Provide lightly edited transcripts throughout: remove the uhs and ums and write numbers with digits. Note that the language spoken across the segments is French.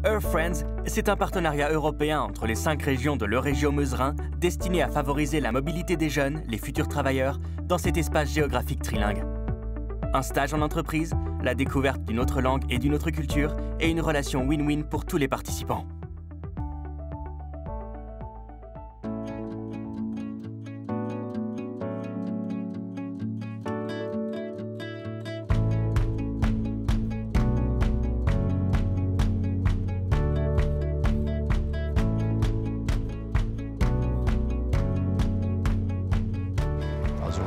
Earth Friends, c'est un partenariat européen entre les 5 régions de l'Eurégio-Meuserin destiné à favoriser la mobilité des jeunes, les futurs travailleurs, dans cet espace géographique trilingue. Un stage en entreprise, la découverte d'une autre langue et d'une autre culture et une relation win-win pour tous les participants.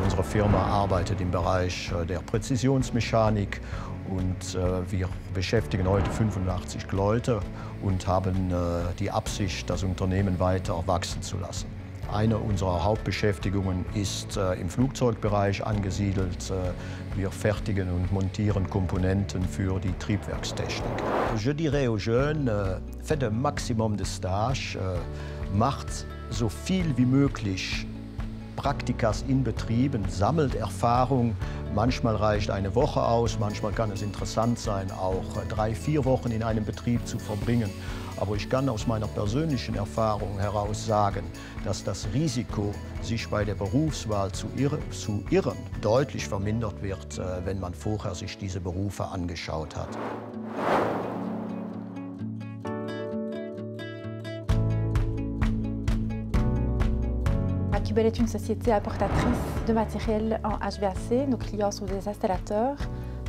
Unsere Firma arbeitet im Bereich der Präzisionsmechanik und wir beschäftigen heute 85 Leute und haben die Absicht, das Unternehmen weiter wachsen zu lassen. Eine unserer Hauptbeschäftigungen ist im Flugzeugbereich angesiedelt. Wir fertigen und montieren Komponenten für die Triebwerkstechnik. Je dirais aux jeunes, faites un maximum de stage, macht so viel wie möglich Praktikas in Betrieben, sammelt Erfahrung. Manchmal reicht eine Woche aus, manchmal kann es interessant sein, auch 3, 4 Wochen in einem Betrieb zu verbringen. Aber ich kann aus meiner persönlichen Erfahrung heraus sagen, dass das Risiko, sich bei der Berufswahl zu irren, deutlich vermindert wird, wenn man vorher sich diese Berufe angeschaut hat. Akubel est une société importatrice de matériel en HVAC. Nos clients sont des installateurs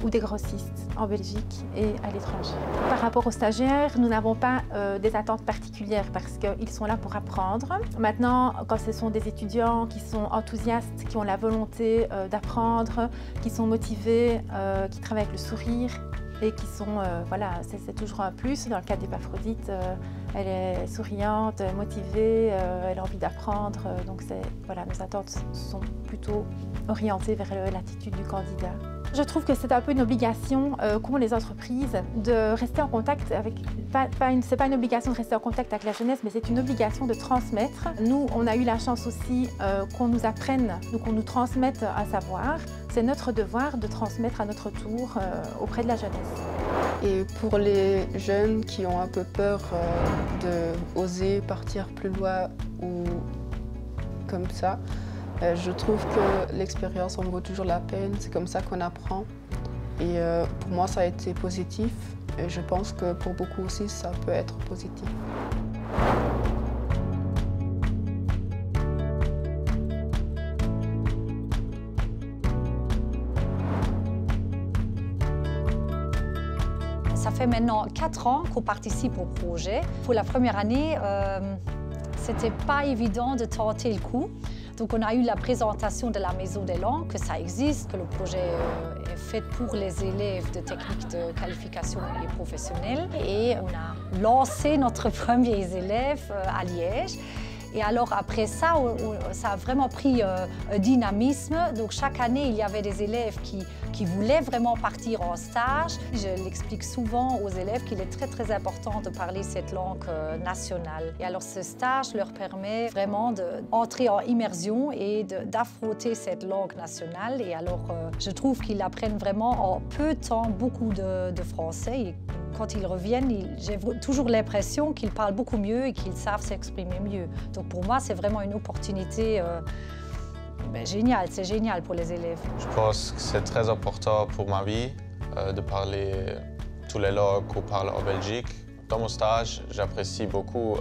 ou des grossistes en Belgique et à l'étranger. Par rapport aux stagiaires, nous n'avons pas des attentes particulières parce qu'ils sont là pour apprendre. Maintenant, quand ce sont des étudiants qui sont enthousiastes, qui ont la volonté d'apprendre, qui sont motivés, qui travaillent avec le sourire, et qui sont, voilà, c'est toujours un plus. Dans le cas d'Épaphrodite, elle est souriante, motivée, elle a envie d'apprendre. Donc voilà, nos attentes sont plutôt orientées vers l'attitude du candidat. Je trouve que c'est un peu une obligation qu'ont les entreprises de rester en contact avec, c'est pas une obligation de rester en contact avec la jeunesse, mais c'est une obligation de transmettre. Nous, on a eu la chance aussi qu'on nous apprenne, qu'on nous transmette un savoir. C'est notre devoir de transmettre à notre tour auprès de la jeunesse. Et pour les jeunes qui ont un peu peur d'oser partir plus loin ou comme ça, je trouve que l'expérience en vaut toujours la peine, c'est comme ça qu'on apprend. Et pour moi, ça a été positif et je pense que pour beaucoup aussi, ça peut être positif. Ça fait maintenant 4 ans qu'on participe au projet. Pour la première année, c'était pas évident de tenter le coup. Donc on a eu la présentation de la Maison des langues, que ça existe, que le projet est fait pour les élèves de techniques de qualification et professionnels. Et on a lancé notre premiers élèves à Liège. Et alors après ça, ça a vraiment pris un dynamisme. Donc chaque année, il y avait des élèves qui voulaient vraiment partir en stage. Je l'explique souvent aux élèves qu'il est très très important de parler cette langue nationale. Et alors ce stage leur permet vraiment d'entrer en immersion et d'affronter cette langue nationale. Et alors je trouve qu'ils apprennent vraiment en peu de temps beaucoup de français. Et quand ils reviennent, j'ai toujours l'impression qu'ils parlent beaucoup mieux et qu'ils savent s'exprimer mieux. Donc pour moi, c'est vraiment une opportunité géniale. C'est génial pour les élèves. Je pense que c'est très important pour ma vie de parler toutes les langues qu'on parle en Belgique. Dans mon stage, j'apprécie beaucoup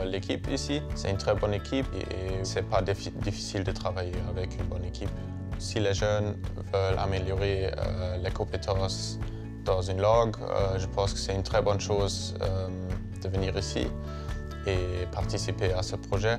l'équipe ici. C'est une très bonne équipe et c'est pas difficile de travailler avec une bonne équipe. Si les jeunes veulent améliorer les compétences dans une langue, je pense que c'est une très bonne chose de venir ici et participer à ce projet.